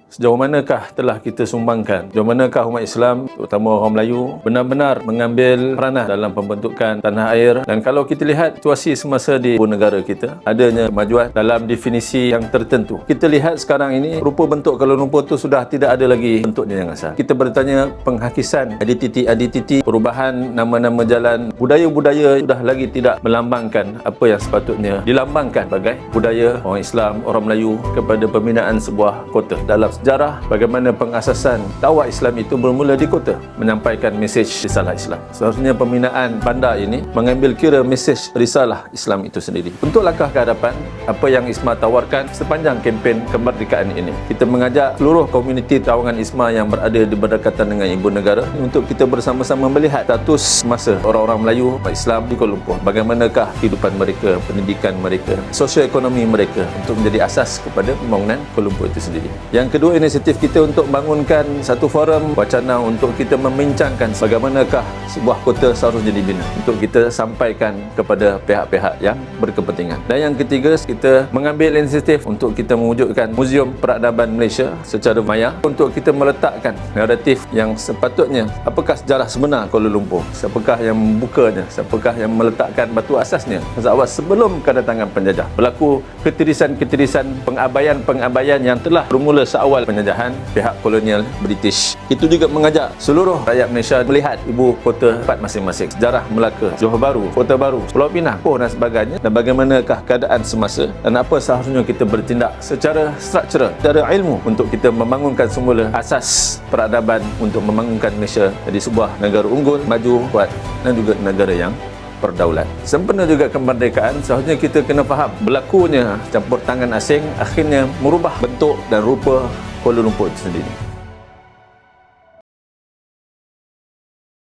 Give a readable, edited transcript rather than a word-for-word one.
Sejauh manakah telah kita sumbangkan, sejauh manakah umat Islam, terutama orang Melayu, benar-benar mengambil peranan dalam pembentukan tanah air. Dan kalau kita lihat situasi semasa di ibu negara kita, adanya kemajuan dalam definisi yang tertentu. Kita lihat sekarang ini, rupa bentuk Kuala Lumpur itu sudah tidak ada lagi bentuknya yang asal. Kita bertanya penghakisan identiti, perubahan nama-nama jalan, budaya-budaya sudah lagi tidak melambangkan apa yang sepatutnya dilambangkan sebagai budaya orang Islam, orang Melayu kepada pembinaan sebuah kota. Dalam sejarah bagaimana pengasasan dakwah Islam itu bermula di kota, menyampaikan mesej risalah Islam. Seharusnya pembinaan bandar ini mengambil kira mesej risalah Islam itu sendiri. Untuk langkah ke hadapan, apa yang ISMA tawarkan sepanjang kempen kemerdekaan ini, kita mengajak seluruh komuniti tawangan ISMA yang berada di berdekatan dengan ibu negara untuk kita bersama-sama melihat status masa orang-orang Melayu Islam di Kuala Lumpur. Bagaimanakah kehidupan mereka, pendidikan mereka, sosioekonomi mereka untuk menjadi asas kepada pembangunan Kuala Lumpur itu sendiri. Yang kedua, inisiatif kita untuk bangunkan satu forum wacana untuk kita membincangkan bagaimanakah sebuah kota seharusnya dibina, untuk kita sampaikan kepada pihak-pihak yang berkepentingan. Dan yang ketiga, kita mengambil inisiatif untuk kita mewujudkan Muzium Peradaban Malaysia secara maya untuk kita meletakkan naratif yang sepatutnya, apakah sejarah sebenar Kuala Lumpur, siapakah yang membukanya, siapakah yang meletakkan batu asasnya awal sebelum kedatangan penjajah. Berlaku ketirisan-ketirisan, pengabaian-pengabaian yang telah bermula seawal penjajahan pihak kolonial British. Itu juga mengajak seluruh rakyat Malaysia melihat ibu kota tempat masing-masing, sejarah Melaka, Johor Bahru, Kota Baru, Pulau Pinang, dan sebagainya, dan bagaimanakah keadaan semasa dan apa seharusnya kita bertindak secara struktural, secara ilmu untuk kita membangunkan semula asas peradaban untuk membangunkan Malaysia jadi sebuah negara unggul, maju, kuat dan juga negara yang berdaulat. Sempena juga kemerdekaan, seharusnya kita kena faham berlakunya campur tangan asing akhirnya merubah bentuk dan rupa Kuala Lumpur itu sendiri.